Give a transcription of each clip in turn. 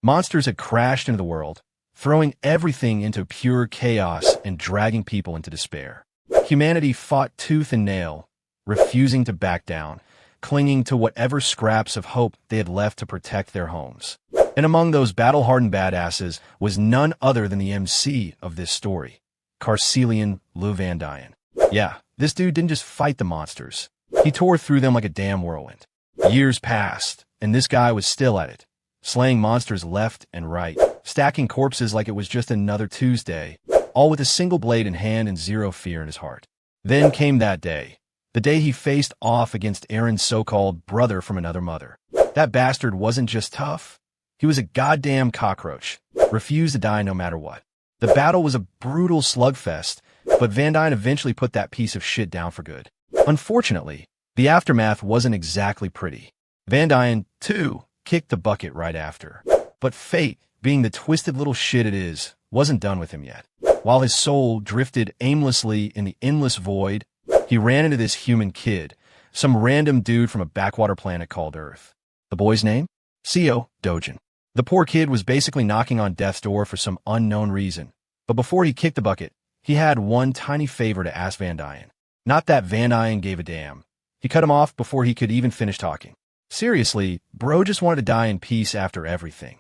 Monsters had crashed into the world, throwing everything into pure chaos and dragging people into despair. Humanity fought tooth and nail, refusing to back down, clinging to whatever scraps of hope they had left to protect their homes. And among those battle-hardened badasses was none other than the MC of this story, Carcelian Lou Van Dien. Yeah, this dude didn't just fight the monsters. He tore through them like a damn whirlwind. Years passed, and this guy was still at it, slaying monsters left and right, stacking corpses like it was just another Tuesday, all with a single blade in hand and zero fear in his heart. Then came that day, the day he faced off against Aaron's so-called brother from another mother. That bastard wasn't just tough. He was a goddamn cockroach, refused to die no matter what. The battle was a brutal slugfest, but Van Dien eventually put that piece of shit down for good. Unfortunately, the aftermath wasn't exactly pretty. Van Dien, too, kicked the bucket right after. But fate, being the twisted little shit it is, wasn't done with him yet. While his soul drifted aimlessly in the endless void, he ran into this human kid, some random dude from a backwater planet called Earth. The boy's name? Co. Dojin. The poor kid was basically knocking on death's door for some unknown reason. But before he kicked the bucket, he had one tiny favor to ask Van Dien. Not that Van Dien gave a damn. He cut him off before he could even finish talking. Seriously, bro just wanted to die in peace after everything.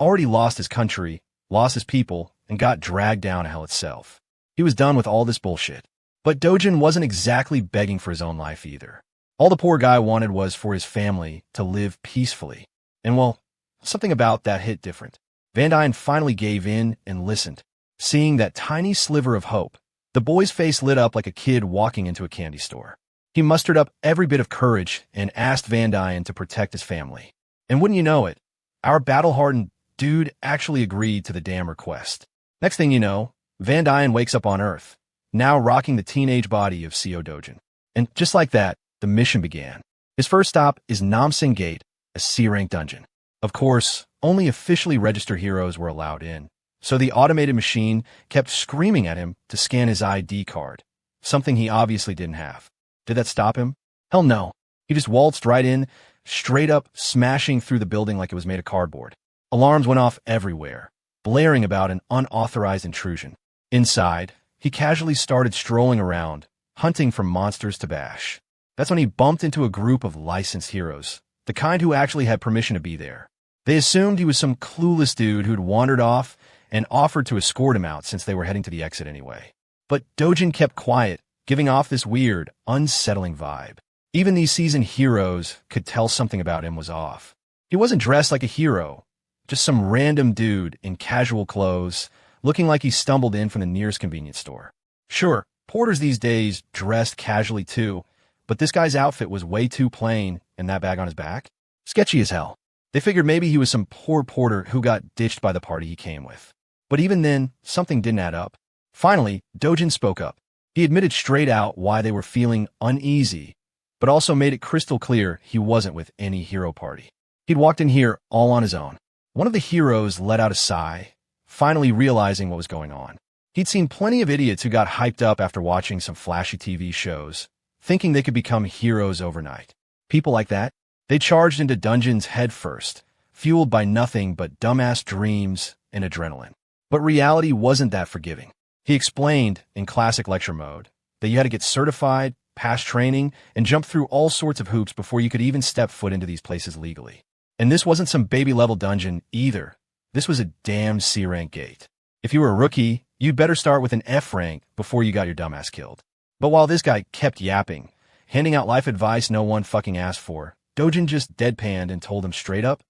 Already lost his country, lost his people, and got dragged down to hell itself. He was done with all this bullshit. But Dojin wasn't exactly begging for his own life either. All the poor guy wanted was for his family to live peacefully. And well, something about that hit different. Van Dien finally gave in and listened. Seeing that tiny sliver of hope, the boy's face lit up like a kid walking into a candy store. He mustered up every bit of courage and asked Van Dien to protect his family. And wouldn't you know it, our battle-hardened dude actually agreed to the damn request. Next thing you know, Van Dien wakes up on Earth, now rocking the teenage body of Co. Dojin. And just like that, the mission began. His first stop is Nam Sing Gate, a C-rank dungeon. Of course, only officially registered heroes were allowed in, so the automated machine kept screaming at him to scan his ID card, something he obviously didn't have. Did that stop him? Hell no. He just waltzed right in, straight up smashing through the building like it was made of cardboard. Alarms went off everywhere, blaring about an unauthorized intrusion. Inside, he casually started strolling around, hunting for monsters to bash. That's when he bumped into a group of licensed heroes, the kind who actually had permission to be there. They assumed he was some clueless dude who'd wandered off and offered to escort him out since they were heading to the exit anyway. But Dojin kept quiet, giving off this weird, unsettling vibe. Even these seasoned heroes could tell something about him was off. He wasn't dressed like a hero, just some random dude in casual clothes, looking like he stumbled in from the nearest convenience store. Sure, porters these days dressed casually too, but this guy's outfit was way too plain, and that bag on his back? Sketchy as hell. They figured maybe he was some poor porter who got ditched by the party he came with. But even then, something didn't add up. Finally, Dojin spoke up. He admitted straight out why they were feeling uneasy, but also made it crystal clear he wasn't with any hero party. He'd walked in here all on his own. One of the heroes let out a sigh, finally realizing what was going on. He'd seen plenty of idiots who got hyped up after watching some flashy TV shows, thinking they could become heroes overnight. People like that, they charged into dungeons head first, fueled by nothing but dumbass dreams and adrenaline. But reality wasn't that forgiving. He explained, in classic lecture mode, that you had to get certified, pass training, and jump through all sorts of hoops before you could even step foot into these places legally. And this wasn't some baby-level dungeon either. This was a damn C-rank gate. If you were a rookie, you'd better start with an F rank before you got your dumbass killed. But while this guy kept yapping, handing out life advice no one fucking asked for, Dojin just deadpanned and told him straight up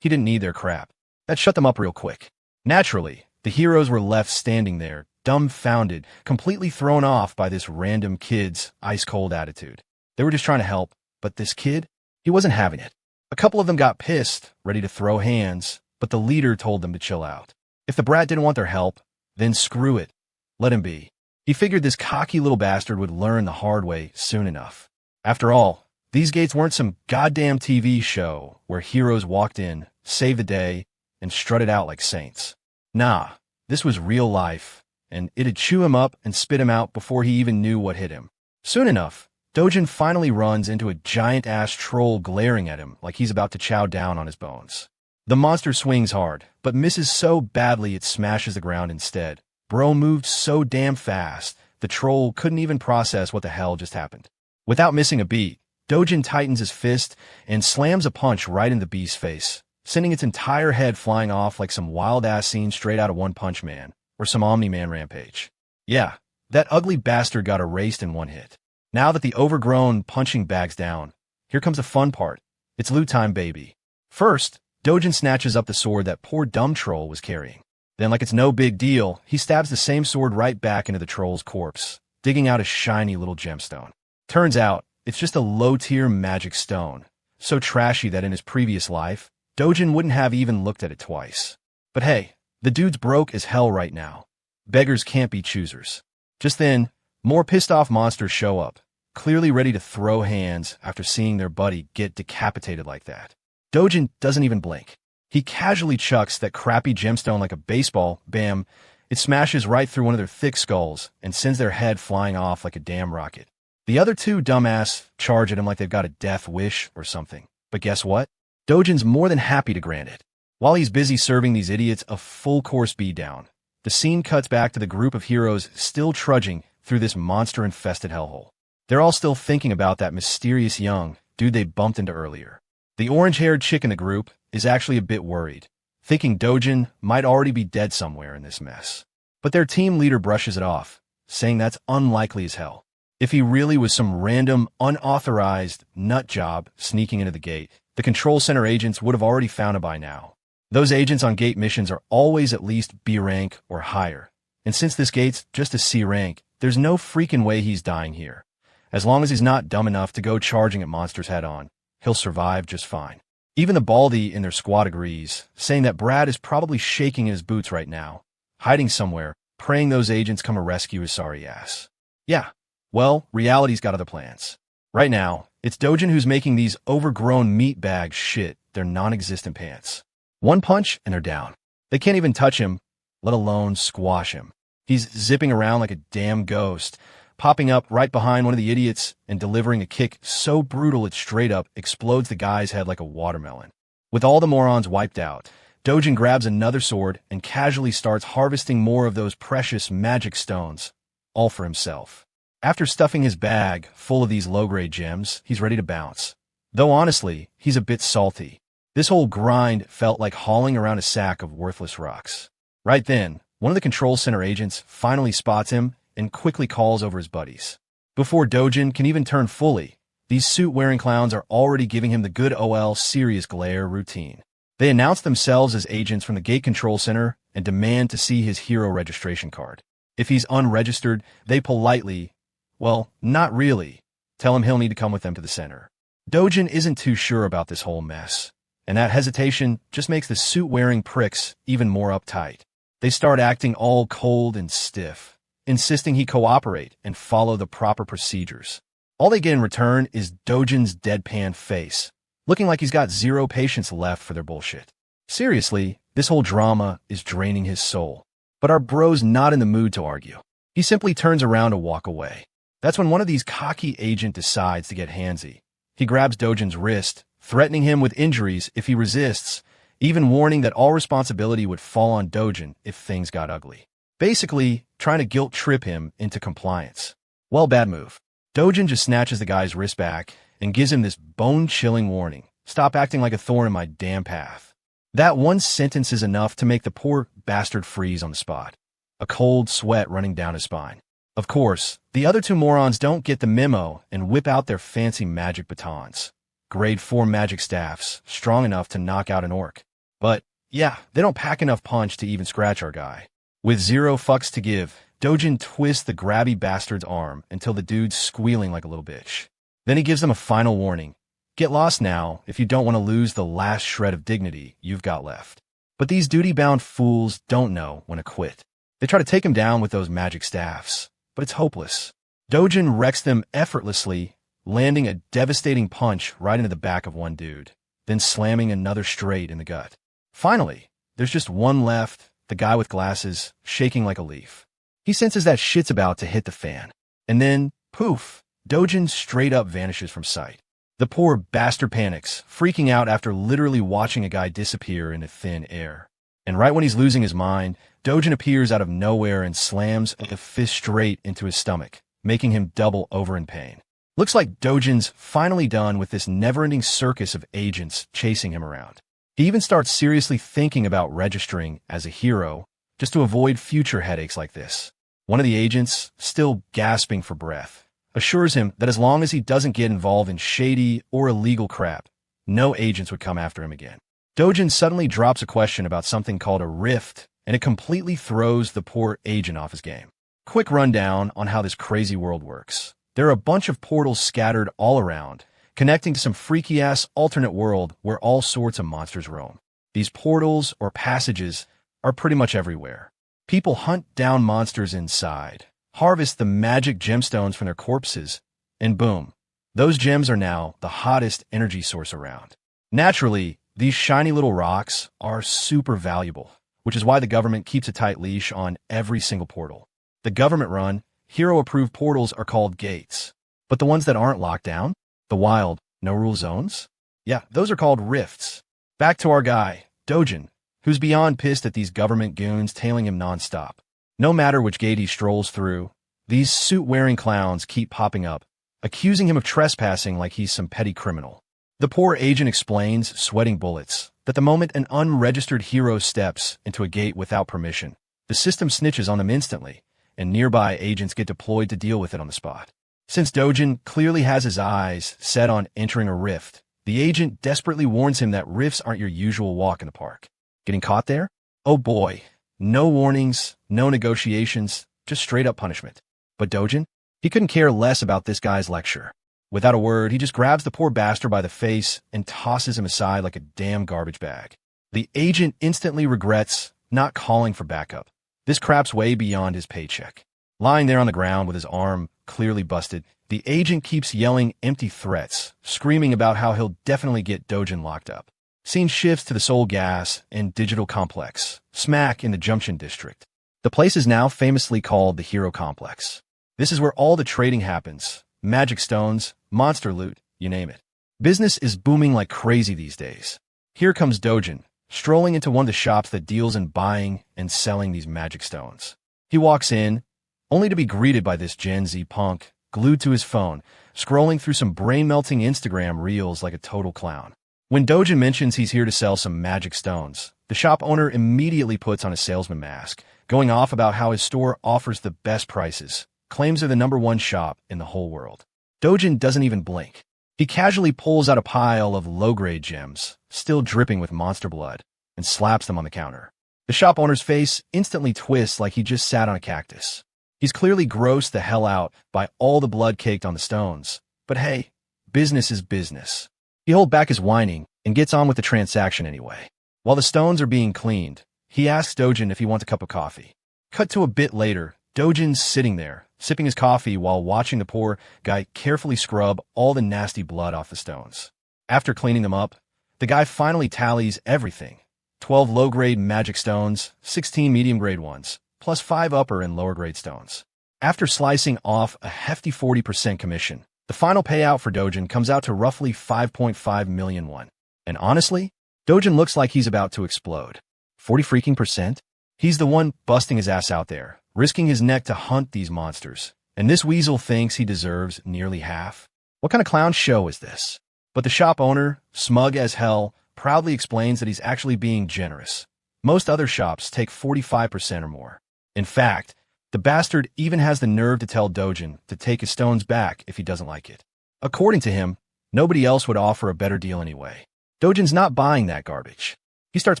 he didn't need their crap. That shut them up real quick. Naturally, the heroes were left standing there, dumbfounded, completely thrown off by this random kid's ice-cold attitude. They were just trying to help, but this kid, he wasn't having it. A couple of them got pissed, ready to throw hands, but the leader told them to chill out. If the brat didn't want their help, then screw it. Let him be. He figured this cocky little bastard would learn the hard way soon enough. After all, these gates weren't some goddamn TV show where heroes walked in, saved the day, and strutted out like saints. Nah, this was real life, and it'd chew him up and spit him out before he even knew what hit him. Soon enough, Dojin finally runs into a giant-ass troll glaring at him like he's about to chow down on his bones. The monster swings hard, but misses so badly it smashes the ground instead. Bro moved so damn fast, the troll couldn't even process what the hell just happened. Without missing a beat, Dojin tightens his fist and slams a punch right in the beast's face, sending its entire head flying off like some wild-ass scene straight out of One Punch Man, or some Omni-Man rampage. Yeah, that ugly bastard got erased in one hit. Now that the overgrown punching bag's down, here comes the fun part. It's loot time, baby. First, Dojin snatches up the sword that poor dumb troll was carrying. Then, like it's no big deal, he stabs the same sword right back into the troll's corpse, digging out a shiny little gemstone. Turns out, it's just a low-tier magic stone, so trashy that in his previous life, Dojin wouldn't have even looked at it twice. But hey, the dude's broke as hell right now. Beggars can't be choosers. Just then, more pissed-off monsters show up, clearly ready to throw hands after seeing their buddy get decapitated like that. Dojin doesn't even blink. He casually chucks that crappy gemstone like a baseball. Bam! It smashes right through one of their thick skulls and sends their head flying off like a damn rocket. The other two dumbass charge at him like they've got a death wish or something. But guess what? Dojin's more than happy to grant it. While he's busy serving these idiots a full-course beatdown, the scene cuts back to the group of heroes still trudging through this monster-infested hellhole. They're all still thinking about that mysterious young dude they bumped into earlier. The orange-haired chick in the group is actually a bit worried, thinking Dojin might already be dead somewhere in this mess. But their team leader brushes it off, saying that's unlikely as hell. If he really was some random, unauthorized nut job sneaking into the gate, the control center agents would have already found him by now. Those agents on gate missions are always at least B rank or higher, and since this gate's just a C rank, there's no freaking way he's dying here. As long as he's not dumb enough to go charging at monsters head-on, he'll survive just fine. Even the Baldy in their squad agrees, saying that Brad is probably shaking in his boots right now, hiding somewhere, praying those agents come and rescue his sorry ass. Yeah, well, reality's got other plans. Right now, it's Dojin who's making these overgrown meat bags shit their non-existent pants. One punch and they're down. They can't even touch him, let alone squash him. He's zipping around like a damn ghost, popping up right behind one of the idiots and delivering a kick so brutal it straight up explodes the guy's head like a watermelon. With all the morons wiped out, Dojin grabs another sword and casually starts harvesting more of those precious magic stones, all for himself. After stuffing his bag full of these low-grade gems, he's ready to bounce. Though honestly, he's a bit salty. This whole grind felt like hauling around a sack of worthless rocks. Right then, one of the control center agents finally spots him and quickly calls over his buddies. Before Dojin can even turn fully, these suit-wearing clowns are already giving him the good OL serious glare routine. They announce themselves as agents from the gate control center and demand to see his hero registration card. If he's unregistered, they politely, well, not really, tell him he'll need to come with them to the center. Dojin isn't too sure about this whole mess, and that hesitation just makes the suit-wearing pricks even more uptight. They start acting all cold and stiff, insisting he cooperate and follow the proper procedures. All they get in return is Dojin's deadpan face, looking like he's got zero patience left for their bullshit. Seriously, this whole drama is draining his soul. But our bro's not in the mood to argue. He simply turns around to walk away. That's when one of these cocky agents decides to get handsy. He grabs Dojin's wrist, threatening him with injuries if he resists, even warning that all responsibility would fall on Dojin if things got ugly. Basically, trying to guilt-trip him into compliance. Well, bad move. Dojin just snatches the guy's wrist back and gives him this bone-chilling warning. Stop acting like a thorn in my damn path. That one sentence is enough to make the poor bastard freeze on the spot, a cold sweat running down his spine. Of course, the other two morons don't get the memo and whip out their fancy magic batons. Grade 4 magic staffs, strong enough to knock out an orc. But, yeah, they don't pack enough punch to even scratch our guy. With zero fucks to give, Dojin twists the grabby bastard's arm until the dude's squealing like a little bitch. Then he gives them a final warning. Get lost now if you don't want to lose the last shred of dignity you've got left. But these duty-bound fools don't know when to quit. They try to take him down with those magic staffs, but it's hopeless. Dojin wrecks them effortlessly, landing a devastating punch right into the back of one dude, then slamming another straight in the gut. Finally, there's just one left, the guy with glasses, shaking like a leaf. He senses that shit's about to hit the fan. And then, poof, Dojin straight up vanishes from sight. The poor bastard panics, freaking out after literally watching a guy disappear into thin air. And right when he's losing his mind, Dojin appears out of nowhere and slams a fist straight into his stomach, making him double over in pain. Looks like Dojin's finally done with this never-ending circus of agents chasing him around. He even starts seriously thinking about registering as a hero just to avoid future headaches like this. One of the agents, still gasping for breath, assures him that as long as he doesn't get involved in shady or illegal crap, no agents would come after him again. Dojin suddenly drops a question about something called a rift, and it completely throws the poor agent off his game. Quick rundown on how this crazy world works. There are a bunch of portals scattered all around, connecting to some freaky-ass alternate world where all sorts of monsters roam. These portals or passages are pretty much everywhere. People hunt down monsters inside, harvest the magic gemstones from their corpses, and boom, those gems are now the hottest energy source around. Naturally, these shiny little rocks are super valuable, which is why the government keeps a tight leash on every single portal. The government-run, hero-approved portals are called gates. But the ones that aren't locked down, the wild, no-rule zones? Yeah, those are called rifts. Back to our guy, Dojin, who's beyond pissed at these government goons tailing him nonstop. No matter which gate he strolls through, these suit-wearing clowns keep popping up, accusing him of trespassing like he's some petty criminal. The poor agent explains, sweating bullets, that the moment an unregistered hero steps into a gate without permission, the system snitches on them instantly, and nearby agents get deployed to deal with it on the spot. Since Dojin clearly has his eyes set on entering a rift, the agent desperately warns him that rifts aren't your usual walk in the park. Getting caught there? Oh boy. No warnings, no negotiations, just straight-up punishment. But Dojin? He couldn't care less about this guy's lecture. Without a word, he just grabs the poor bastard by the face and tosses him aside like a damn garbage bag. The agent instantly regrets not calling for backup. This crap's way beyond his paycheck. Lying there on the ground with his arm clearly busted, the agent keeps yelling empty threats, screaming about how he'll definitely get Dojin locked up. Scene shifts to the Seoul Gas and Digital Complex, smack in the Junction District. The place is now famously called the Hero Complex. This is where all the trading happens. Magic stones, monster loot, you name it. Business is booming like crazy these days. Here comes Dojin, strolling into one of the shops that deals in buying and selling these magic stones. He walks in, only to be greeted by this Gen Z punk, glued to his phone, scrolling through some brain-melting Instagram reels like a total clown. When Dojin mentions he's here to sell some magic stones, the shop owner immediately puts on a salesman mask, going off about how his store offers the best prices, claims they're the #1 shop in the whole world. Dojin doesn't even blink. He casually pulls out a pile of low-grade gems, still dripping with monster blood, and slaps them on the counter. The shop owner's face instantly twists like he just sat on a cactus. He's clearly grossed the hell out by all the blood caked on the stones. But hey, business is business. He holds back his whining and gets on with the transaction anyway. While the stones are being cleaned, he asks Dojin if he wants a cup of coffee. Cut to a bit later, Dojin's sitting there, sipping his coffee while watching the poor guy carefully scrub all the nasty blood off the stones. After cleaning them up, the guy finally tallies everything. 12 low-grade magic stones, 16 medium-grade ones, plus 5 upper and lower-grade stones. After slicing off a hefty 40% commission, the final payout for Dojin comes out to roughly 5.5 million won. And honestly, Dojin looks like he's about to explode. 40%? He's the one busting his ass out there, risking his neck to hunt these monsters. And this weasel thinks he deserves nearly half? What kind of clown show is this? But the shop owner, smug as hell, proudly explains that he's actually being generous. Most other shops take 45% or more. In fact, the bastard even has the nerve to tell Dojin to take his stones back if he doesn't like it. According to him, nobody else would offer a better deal anyway. Dojin's not buying that garbage. He starts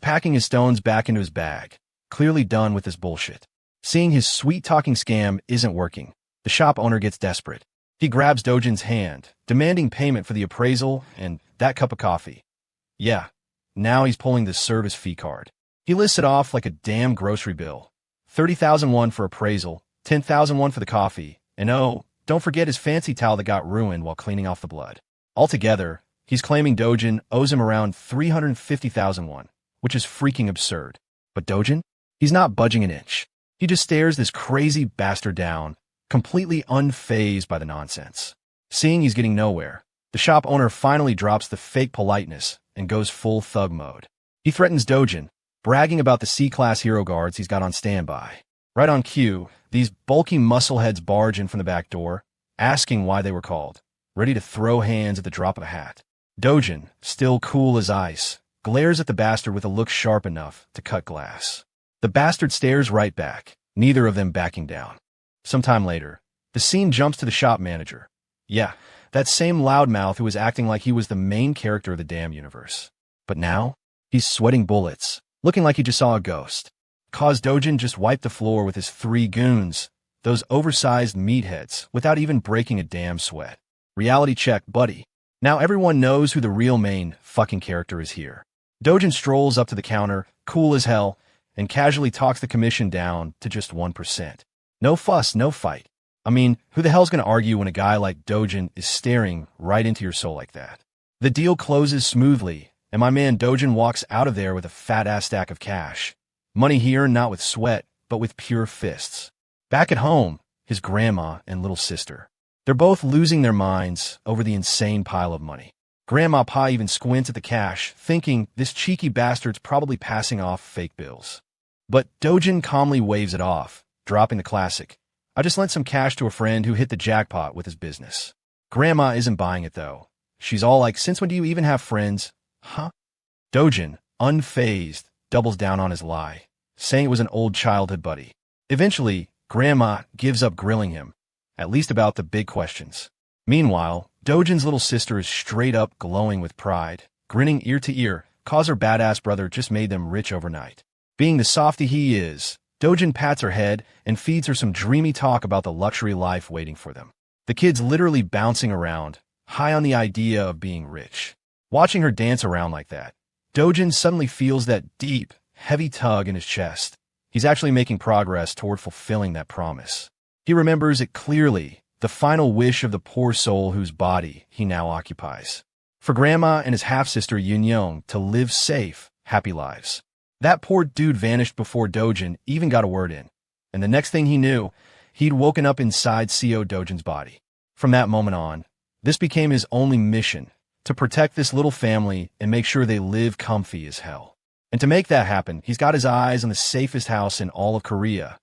packing his stones back into his bag, clearly done with this bullshit. Seeing his sweet-talking scam isn't working, the shop owner gets desperate. He grabs Dojin's hand, demanding payment for the appraisal and that cup of coffee. Yeah, now he's pulling the service fee card. He lists it off like a damn grocery bill. 30,000 won for appraisal, 10,000 won for the coffee, and oh, don't forget his fancy towel that got ruined while cleaning off the blood. Altogether, he's claiming Dojin owes him around 350,000 won, which is freaking absurd. But Dojin? He's not budging an inch. He just stares this crazy bastard down, completely unfazed by the nonsense. Seeing he's getting nowhere, The shop owner finally drops the fake politeness and goes full thug mode. He threatens Dojin, bragging about the C-class hero guards he's got on standby. Right on cue, these bulky muscleheads barge in from the back door, asking why they were called, ready to throw hands at the drop of a hat. Dojin, still cool as ice, glares at the bastard with a look sharp enough to cut glass. The bastard stares right back, neither of them backing down. Sometime later, the scene jumps to the shop manager. Yeah, that same loudmouth who was acting like he was the main character of the damn universe. But now, he's sweating bullets, looking like he just saw a ghost. Cause Dojin just wiped the floor with his 3 goons, those oversized meatheads, without even breaking a damn sweat. Reality check, buddy. Now everyone knows who the real main fucking character is here. Dojin strolls up to the counter, cool as hell, and casually talks the commission down to just 1%. No fuss, no fight. I mean, who the hell's gonna argue when a guy like Dojin is staring right into your soul like that? The deal closes smoothly, and my man Dojin walks out of there with a fat-ass stack of cash. Money here not with sweat, but with pure fists. Back at home, his grandma and little sister. They're both losing their minds over the insane pile of money. Grandma Pa even squints at the cash, thinking this cheeky bastard's probably passing off fake bills. But Dojin calmly waves it off, dropping the classic, "I just lent some cash to a friend who hit the jackpot with his business." Grandma isn't buying it though. She's all like, "Since when do you even have friends?" Huh? Dojin, unfazed, doubles down on his lie, saying it was an old childhood buddy. Eventually, Grandma gives up grilling him, at least about the big questions. Meanwhile, Dojin's little sister is straight up glowing with pride, grinning ear to ear, cause her badass brother just made them rich overnight. Being the softy he is, Dojin pats her head and feeds her some dreamy talk about the luxury life waiting for them. The kid's literally bouncing around, high on the idea of being rich. Watching her dance around like that, Dojin suddenly feels that deep, heavy tug in his chest. He's actually making progress toward fulfilling that promise. He remembers it clearly, the final wish of the poor soul whose body he now occupies. For Grandma and his half-sister Yunyong to live safe, happy lives. That poor dude vanished before Dojin even got a word in. And the next thing he knew, he'd woken up inside CO Dojin's body. From that moment on, this became his only mission, to protect this little family and make sure they live comfy as hell. And to make that happen, he's got his eyes on the safest house in all of Korea,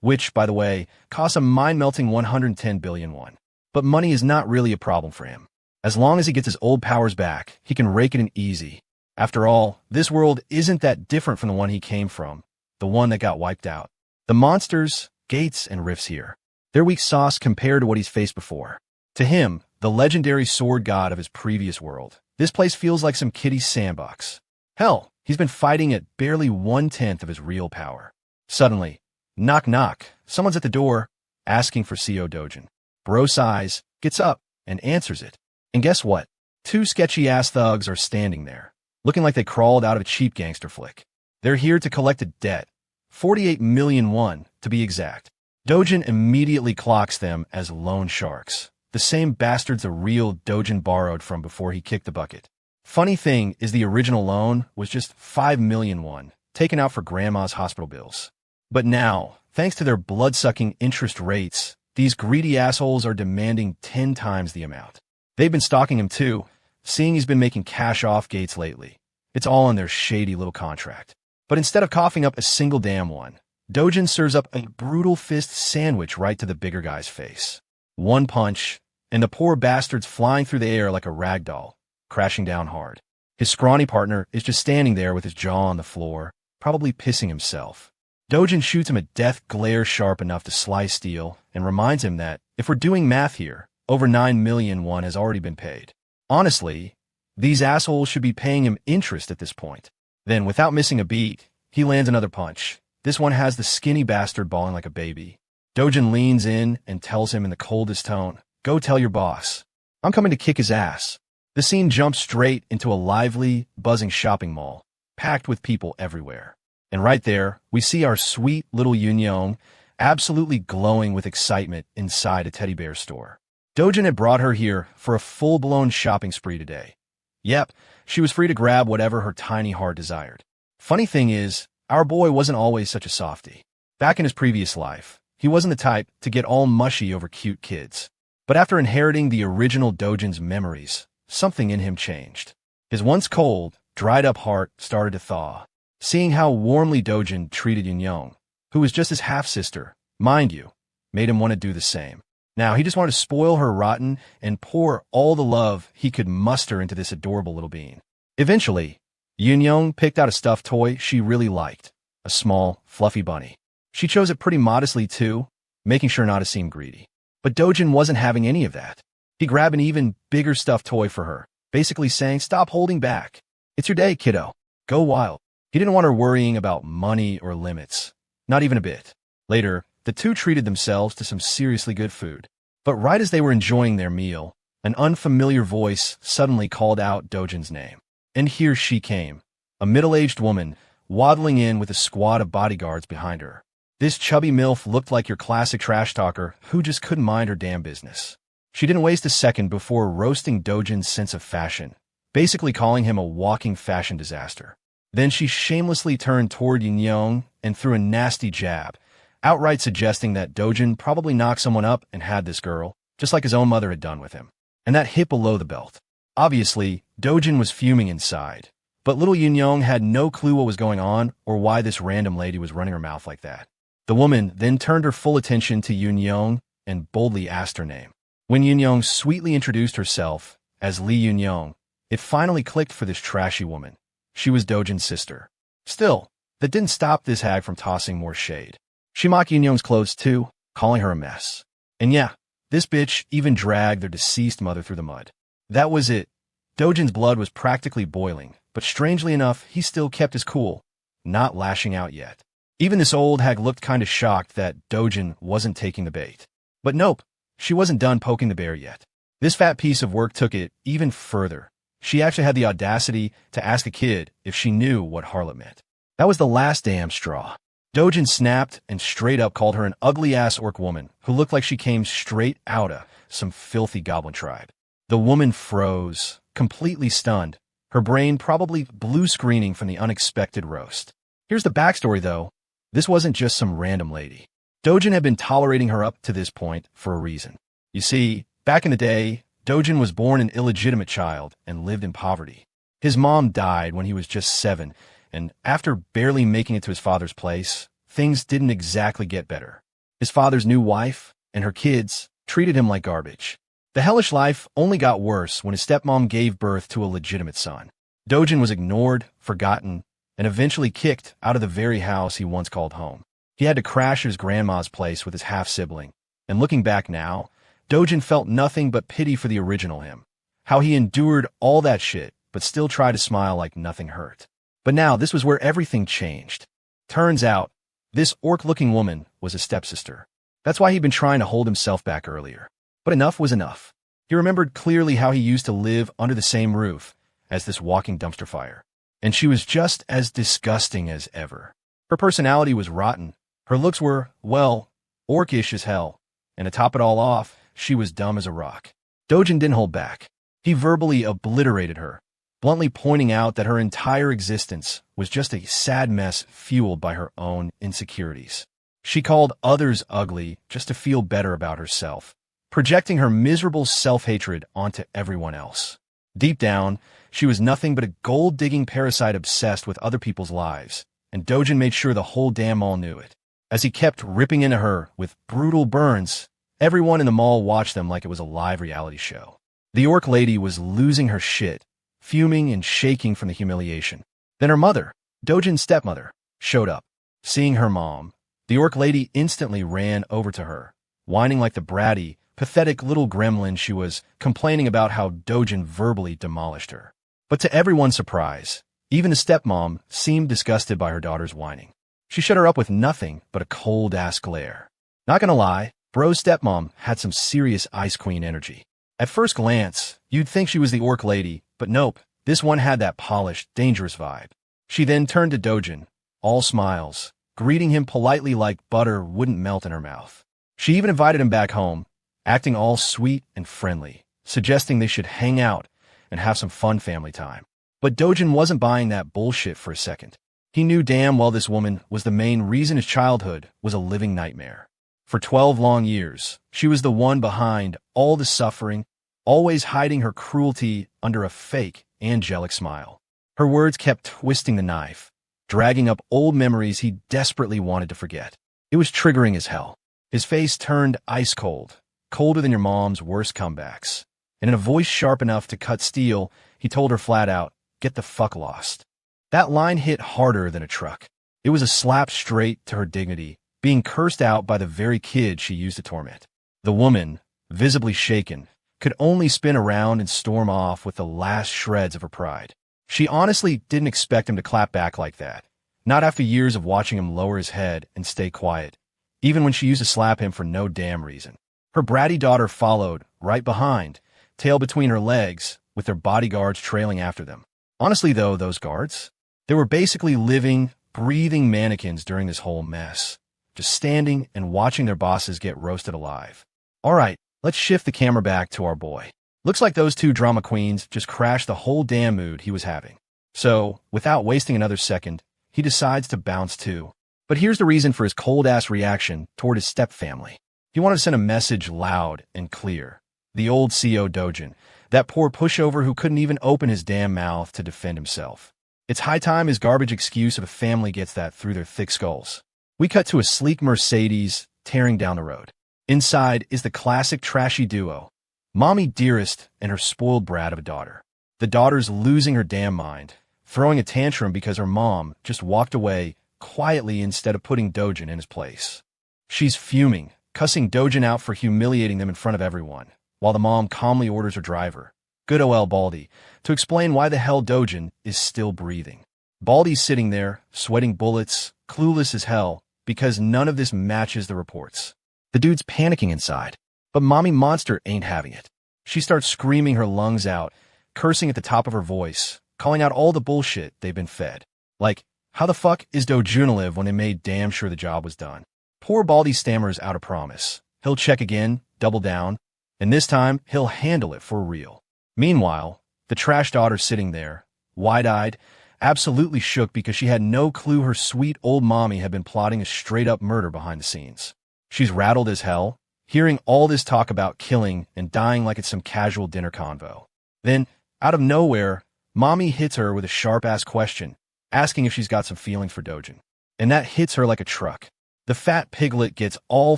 which, by the way, costs a mind-melting 110 billion won. But money is not really a problem for him. As long as he gets his old powers back, he can rake it in easy. After all, this world isn't that different from the one he came from, the one that got wiped out. The monsters, gates, and rifts here, they're weak sauce compared to what he's faced before. To him, the legendary sword god of his previous world, this place feels like some kiddie's sandbox. Hell, he's been fighting at barely 1/10 of his real power. Suddenly, knock knock, someone's at the door, asking for CO Dojin. Bro sighs, gets up, and answers it. And guess what? 2 sketchy-ass thugs are standing there, looking like they crawled out of a cheap gangster flick. They're here to collect a debt, 48 million won, to be exact. Dojin immediately clocks them as loan sharks, the same bastards a real Dojin borrowed from before he kicked the bucket. Funny thing is the original loan was just 5 million won, taken out for Grandma's hospital bills. But now, thanks to their blood-sucking interest rates, these greedy assholes are demanding 10 times the amount. They've been stalking him too, seeing he's been making cash off gates lately. It's all in their shady little contract. But instead of coughing up a single damn one, Dojin serves up a brutal fist sandwich right to the bigger guy's face. One punch, and the poor bastard's flying through the air like a rag doll, crashing down hard. His scrawny partner is just standing there with his jaw on the floor, probably pissing himself. Dojin shoots him a death glare sharp enough to slice steel and reminds him that, if we're doing math here, over 9 million won has already been paid. Honestly, these assholes should be paying him interest at this point. Then, without missing a beat, he lands another punch. This one has the skinny bastard bawling like a baby. Dojin leans in and tells him in the coldest tone, "Go tell your boss. I'm coming to kick his ass." The scene jumps straight into a lively, buzzing shopping mall, packed with people everywhere. And right there, we see our sweet little Yunyong absolutely glowing with excitement inside a teddy bear store. Dojin had brought her here for a full-blown shopping spree today. Yep, she was free to grab whatever her tiny heart desired. Funny thing is, our boy wasn't always such a softie. Back in his previous life, he wasn't the type to get all mushy over cute kids. But after inheriting the original Dojin's memories, something in him changed. His once cold, dried-up heart started to thaw. Seeing how warmly Dojin treated Yunyoung, who was just his half-sister, mind you, made him want to do the same. Now, he just wanted to spoil her rotten and pour all the love he could muster into this adorable little being. Eventually, Yunyoung picked out a stuffed toy she really liked, a small, fluffy bunny. She chose it pretty modestly, too, making sure not to seem greedy. But Dojin wasn't having any of that. He grabbed an even bigger stuffed toy for her, basically saying, "Stop holding back. It's your day, kiddo. Go wild." He didn't want her worrying about money or limits. Not even a bit. Later, the two treated themselves to some seriously good food. But right as they were enjoying their meal, an unfamiliar voice suddenly called out Dojin's name. And here she came, a middle-aged woman, waddling in with a squad of bodyguards behind her. This chubby MILF looked like your classic trash talker who just couldn't mind her damn business. She didn't waste a second before roasting Dojin's sense of fashion, basically calling him a walking fashion disaster. Then she shamelessly turned toward Yunyoung and threw a nasty jab, outright suggesting that Dojin probably knocked someone up and had this girl, just like his own mother had done with him. And that hit below the belt. Obviously, Dojin was fuming inside, but little Yunyoung had no clue what was going on or why this random lady was running her mouth like that. The woman then turned her full attention to Yunyoung and boldly asked her name. When Yunyoung sweetly introduced herself as Lee Yunyoung, it finally clicked for this trashy woman. She was Dojin's sister. Still, that didn't stop this hag from tossing more shade. She mocked Yunyoung's clothes too, calling her a mess. And yeah, this bitch even dragged their deceased mother through the mud. That was it. Dojin's blood was practically boiling, but strangely enough, he still kept his cool, not lashing out yet. Even this old hag looked kind of shocked that Dojin wasn't taking the bait. But nope, she wasn't done poking the bear yet. This fat piece of work took it even further. She actually had the audacity to ask a kid if she knew what harlot meant. That was the last damn straw. Dojin snapped and straight up called her an ugly-ass orc woman who looked like she came straight outta some filthy goblin tribe. The woman froze, completely stunned, her brain probably blue-screening from the unexpected roast. Here's the backstory, though. This wasn't just some random lady. Dojin had been tolerating her up to this point for a reason. You see, back in the day, Dojin was born an illegitimate child and lived in poverty. His mom died when he was just 7, and after barely making it to his father's place, things didn't exactly get better. His father's new wife and her kids treated him like garbage. The hellish life only got worse when his stepmom gave birth to a legitimate son. Dojin was ignored, forgotten, and eventually kicked out of the very house he once called home. He had to crash his grandma's place with his half-sibling, and looking back now, Dojin felt nothing but pity for the original him. How he endured all that shit, but still tried to smile like nothing hurt. But now, this was where everything changed. Turns out, this orc-looking woman was a stepsister. That's why he'd been trying to hold himself back earlier. But enough was enough. He remembered clearly how he used to live under the same roof as this walking dumpster fire. And she was just as disgusting as ever. Her personality was rotten. Her looks were, well, orcish as hell. And to top it all off, she was dumb as a rock. Dojin didn't hold back. He verbally obliterated her, bluntly pointing out that her entire existence was just a sad mess fueled by her own insecurities. She called others ugly just to feel better about herself, projecting her miserable self-hatred onto everyone else. Deep down, she was nothing but a gold-digging parasite obsessed with other people's lives, and Dojin made sure the whole damn mall knew it. As he kept ripping into her with brutal burns, everyone in the mall watched them like it was a live reality show. The orc lady was losing her shit, fuming and shaking from the humiliation. Then her mother, Dojin's stepmother, showed up. Seeing her mom, the orc lady instantly ran over to her, whining like the bratty, pathetic little gremlin she was, complaining about how Dojin verbally demolished her. But to everyone's surprise, even the stepmom seemed disgusted by her daughter's whining. She shut her up with nothing but a cold-ass glare. Not gonna lie, Bro's stepmom had some serious Ice Queen energy. At first glance, you'd think she was the orc lady, but nope, this one had that polished, dangerous vibe. She then turned to Dojin, all smiles, greeting him politely like butter wouldn't melt in her mouth. She even invited him back home, acting all sweet and friendly, suggesting they should hang out and have some fun family time. But Dojin wasn't buying that bullshit for a second. He knew damn well this woman was the main reason his childhood was a living nightmare. For 12 long years, she was the one behind all the suffering, always hiding her cruelty under a fake, angelic smile. Her words kept twisting the knife, dragging up old memories he desperately wanted to forget. It was triggering as hell. His face turned ice cold, colder than your mom's worst comebacks. And in a voice sharp enough to cut steel, he told her flat out, "Get the fuck lost." That line hit harder than a truck. It was a slap straight to her dignity, being cursed out by the very kid she used to torment. The woman, visibly shaken, could only spin around and storm off with the last shreds of her pride. She honestly didn't expect him to clap back like that, not after years of watching him lower his head and stay quiet, even when she used to slap him for no damn reason. Her bratty daughter followed, right behind, tail between her legs, with their bodyguards trailing after them. Honestly, though, those guards, they were basically living, breathing mannequins during this whole mess, just standing and watching their bosses get roasted alive. All right, let's shift the camera back to our boy. Looks like those two drama queens just crashed the whole damn mood he was having. So, without wasting another second, he decides to bounce too. But here's the reason for his cold-ass reaction toward his stepfamily. He wanted to send a message loud and clear. The old CO Dojin, that poor pushover who couldn't even open his damn mouth to defend himself. It's high time his garbage excuse of a family gets that through their thick skulls. We cut to a sleek Mercedes tearing down the road. Inside is the classic trashy duo, Mommy Dearest and her spoiled brat of a daughter. The daughter's losing her damn mind, throwing a tantrum because her mom just walked away quietly instead of putting Dojin in his place. She's fuming, cussing Dojin out for humiliating them in front of everyone, while the mom calmly orders her driver, good ol' Baldy, to explain why the hell Dojin is still breathing. Baldy's sitting there, sweating bullets, clueless as hell, because none of this matches the reports. The dude's panicking inside, but Mommy Monster ain't having it. She starts screaming her lungs out, cursing at the top of her voice, calling out all the bullshit they've been fed. Like, how the fuck is Dojun live when they made damn sure the job was done? Poor Baldy stammers out a promise. He'll check again, double down, and this time he'll handle it for real. Meanwhile, the trash daughter's sitting there, wide-eyed, absolutely shook because she had no clue her sweet old mommy had been plotting a straight-up murder behind the scenes. She's rattled as hell, hearing all this talk about killing and dying like it's some casual dinner convo. Then, out of nowhere, Mommy hits her with a sharp-ass question, asking if she's got some feelings for Dojin. And that hits her like a truck. The fat piglet gets all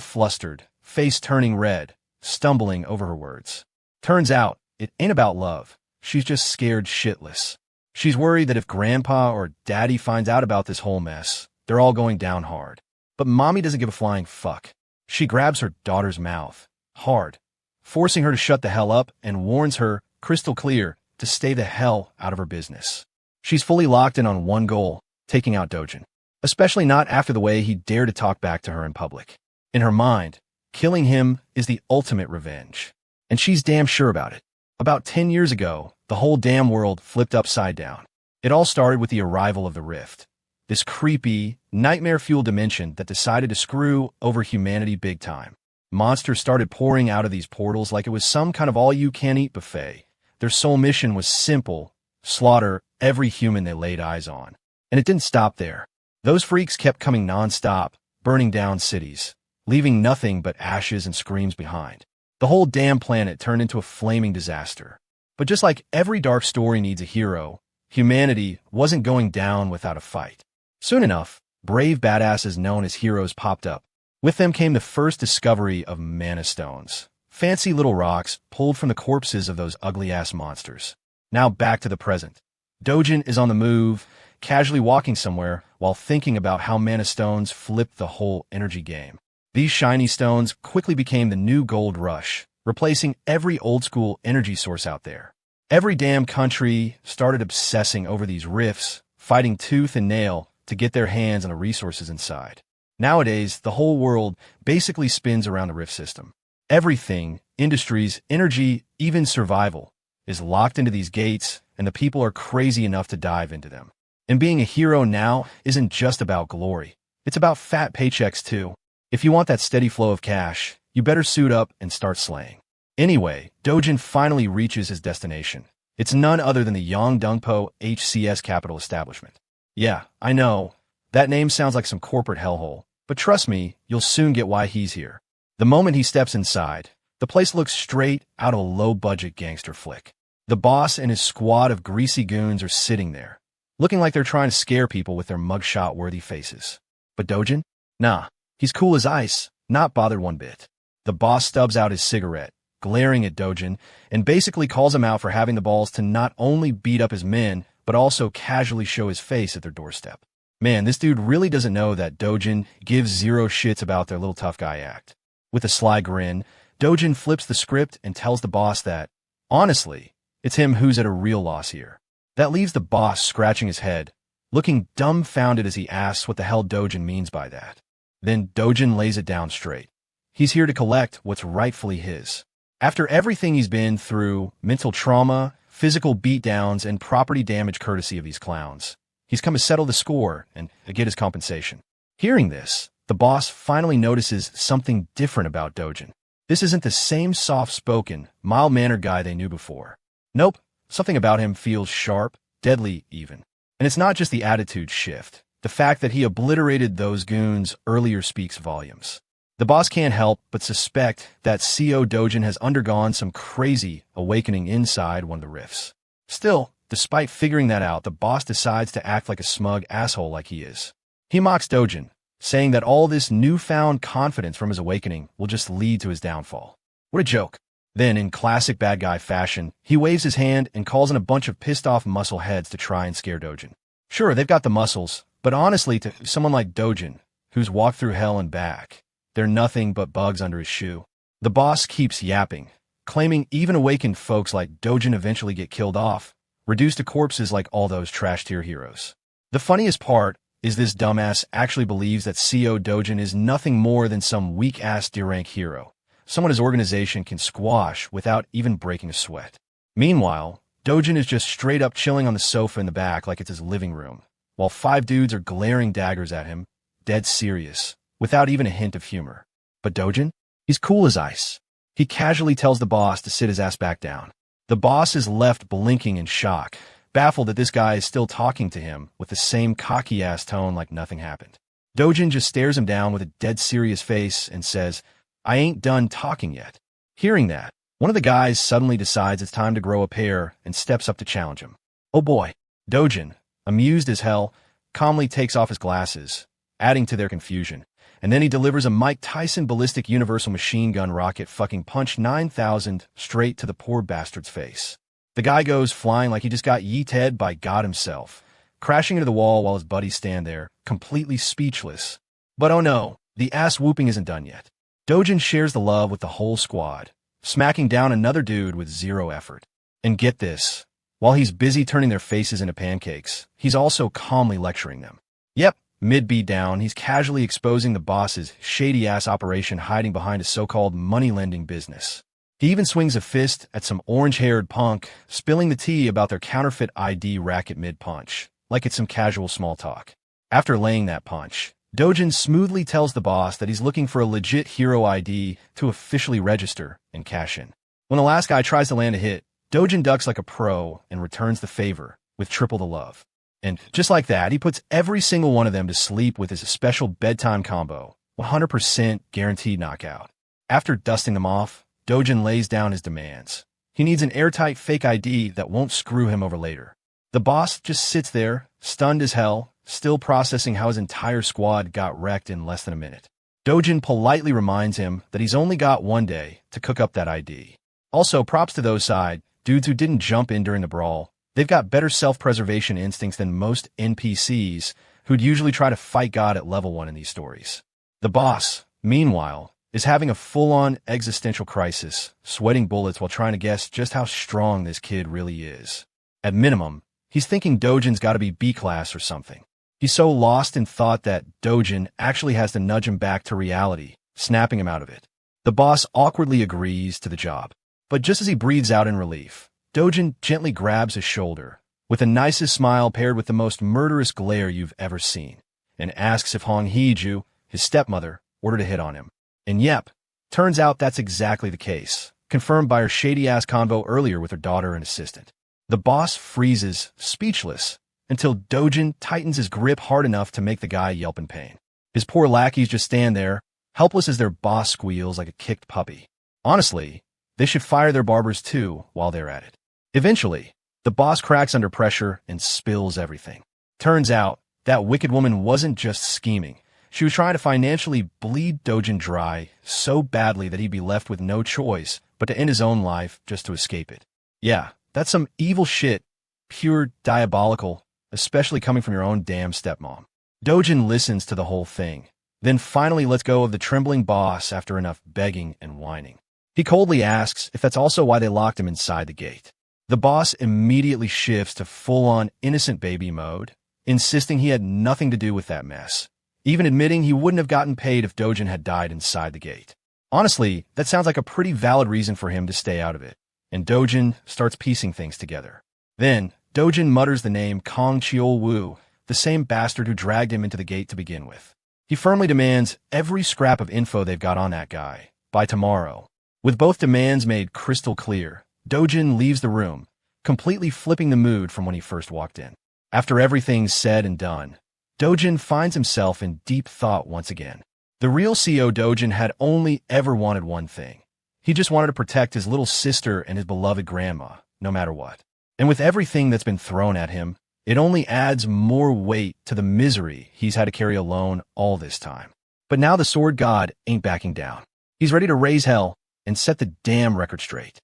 flustered, face turning red, stumbling over her words. Turns out, it ain't about love. She's just scared shitless. She's worried that if Grandpa or Daddy finds out about this whole mess, they're all going down hard. But Mommy doesn't give a flying fuck. She grabs her daughter's mouth, hard, forcing her to shut the hell up and warns her, crystal clear, to stay the hell out of her business. She's fully locked in on one goal, taking out Dojin. Especially not after the way he dared to talk back to her in public. In her mind, killing him is the ultimate revenge. And she's damn sure about it. About 10 years ago, the whole damn world flipped upside down. It all started with the arrival of the Rift. This creepy, nightmare-fueled dimension that decided to screw over humanity big time. Monsters started pouring out of these portals like it was some kind of all-you-can-eat buffet. Their sole mission was simple: slaughter every human they laid eyes on. And it didn't stop there. Those freaks kept coming non-stop, burning down cities, leaving nothing but ashes and screams behind. The whole damn planet turned into a flaming disaster. But just like every dark story needs a hero, humanity wasn't going down without a fight. Soon enough, brave badasses known as heroes popped up. With them came the first discovery of mana stones, fancy little rocks pulled from the corpses of those ugly-ass monsters. Now back to the present. Dojin is on the move, casually walking somewhere while thinking about how mana stones flipped the whole energy game. These shiny stones quickly became the new gold rush, replacing every old-school energy source out there. Every damn country started obsessing over these rifts, fighting tooth and nail to get their hands on the resources inside. Nowadays, the whole world basically spins around the rift system. Everything, industries, energy, even survival, is locked into these gates, and the people are crazy enough to dive into them. And being a hero now isn't just about glory. It's about fat paychecks too. If you want that steady flow of cash, you better suit up and start slaying. Anyway, Dojin finally reaches his destination. It's none other than the Yongdongpo HCS Capital Establishment. Yeah, I know, that name sounds like some corporate hellhole, but trust me, you'll soon get why he's here. The moment he steps inside, The place looks straight out of a low-budget gangster flick. The boss and his squad of greasy goons are sitting there, looking like they're trying to scare people with their mugshot-worthy faces. But Dojin? Nah, he's cool as ice, not bothered one bit. The boss stubs out his cigarette, glaring at Dojin, and basically calls him out for having the balls to not only beat up his men, but also casually show his face at their doorstep. Man, this dude really doesn't know that Dojin gives zero shits about their little tough guy act. With a sly grin, Dojin flips the script and tells the boss that, honestly, it's him who's at a real loss here. That leaves the boss scratching his head, looking dumbfounded as he asks what the hell Dojin means by that. Then Dojin lays it down straight. He's here to collect what's rightfully his. After everything he's been through, mental trauma, physical beatdowns, and property damage courtesy of these clowns, he's come to settle the score and get his compensation. Hearing this, the boss finally notices something different about Dojin. This isn't the same soft-spoken, mild-mannered guy they knew before. Nope, something about him feels sharp, deadly even. And it's not just the attitude shift. The fact that he obliterated those goons earlier speaks volumes. The boss can't help but suspect that CO Dojin has undergone some crazy awakening inside one of the rifts. Still, despite figuring that out, the boss decides to act like a smug asshole like he is. He mocks Dojin, saying that all this newfound confidence from his awakening will just lead to his downfall. What a joke. Then, in classic bad guy fashion, he waves his hand and calls in a bunch of pissed-off muscle heads to try and scare Dojin. Sure, they've got the muscles, but honestly, to someone like Dojin, who's walked through hell and back, they're nothing but bugs under his shoe. The boss keeps yapping, claiming even awakened folks like Dojin eventually get killed off, reduced to corpses like all those trash-tier heroes. The funniest part is this dumbass actually believes that CO Dojin is nothing more than some weak-ass D-rank hero, someone his organization can squash without even breaking a sweat. Meanwhile, Dojin is just straight up chilling on the sofa in the back like it's his living room, while 5 dudes are glaring daggers at him, dead serious, without even a hint of humor. But Dojin? He's cool as ice. He casually tells the boss to sit his ass back down. The boss is left blinking in shock, baffled that this guy is still talking to him with the same cocky-ass tone like nothing happened. Dojin just stares him down with a dead serious face and says, "I ain't done talking yet." Hearing that, one of the guys suddenly decides it's time to grow a pair and steps up to challenge him. Oh boy. Dojin, amused as hell, calmly takes off his glasses, adding to their confusion. And then he delivers a Mike Tyson ballistic universal machine gun rocket fucking punch 9,000 straight to the poor bastard's face. The guy goes flying like he just got yeeted by God himself, crashing into the wall while his buddies stand there, completely speechless. But oh no, the ass-whooping isn't done yet. Dojin shares the love with the whole squad, smacking down another dude with zero effort. And get this, while he's busy turning their faces into pancakes, he's also calmly lecturing them. Yep. Mid-beat down, he's casually exposing the boss's shady-ass operation hiding behind a so-called money-lending business. He even swings a fist at some orange-haired punk, spilling the tea about their counterfeit ID racket mid-punch, like it's some casual small talk. After laying that punch, Dojin smoothly tells the boss that he's looking for a legit hero ID to officially register and cash in. When the last guy tries to land a hit, Dojin ducks like a pro and returns the favor with triple the love. And just like that, he puts every single one of them to sleep with his special bedtime combo, 100% guaranteed knockout. After dusting them off, Dojin lays down his demands. He needs an airtight fake ID that won't screw him over later. The boss just sits there, stunned as hell, still processing how his entire squad got wrecked in less than a minute. Dojin politely reminds him that he's only got one day to cook up that ID. Also, props to those side dudes who didn't jump in during the brawl. They've got better self-preservation instincts than most NPCs who'd usually try to fight God at level 1 in these stories. The boss, meanwhile, is having a full-on existential crisis, sweating bullets while trying to guess just how strong this kid really is. At minimum, he's thinking Dojin's got to be B-class or something. He's so lost in thought that Dojin actually has to nudge him back to reality, snapping him out of it. The boss awkwardly agrees to the job. But just as he breathes out in relief, Dojin gently grabs his shoulder, with the nicest smile paired with the most murderous glare you've ever seen, and asks if Hong Hee-ju, his stepmother, ordered a hit on him. And yep, turns out that's exactly the case, confirmed by her shady-ass convo earlier with her daughter and assistant. The boss freezes, speechless, until Dojin tightens his grip hard enough to make the guy yelp in pain. His poor lackeys just stand there, helpless as their boss squeals like a kicked puppy. Honestly, they should fire their barbers too while they're at it. Eventually, the boss cracks under pressure and spills everything. Turns out, that wicked woman wasn't just scheming. She was trying to financially bleed Dojin dry so badly that he'd be left with no choice but to end his own life just to escape it. Yeah, that's some evil shit, pure diabolical, especially coming from your own damn stepmom. Dojin listens to the whole thing, then finally lets go of the trembling boss after enough begging and whining. He coldly asks if that's also why they locked him inside the gate. The boss immediately shifts to full-on innocent baby mode, insisting he had nothing to do with that mess, even admitting he wouldn't have gotten paid if Dojin had died inside the gate. Honestly, that sounds like a pretty valid reason for him to stay out of it, and Dojin starts piecing things together. Then, Dojin mutters the name Kong Cheol-woo, the same bastard who dragged him into the gate to begin with. He firmly demands every scrap of info they've got on that guy, by tomorrow. With both demands made crystal clear, Dojin leaves the room, completely flipping the mood from when he first walked in. After everything's said and done, Dojin finds himself in deep thought once again. The real CEO Dojin had only ever wanted one thing. He just wanted to protect his little sister and his beloved grandma, no matter what. And with everything that's been thrown at him, it only adds more weight to the misery he's had to carry alone all this time. But now the sword god ain't backing down. He's ready to raise hell and set the damn record straight.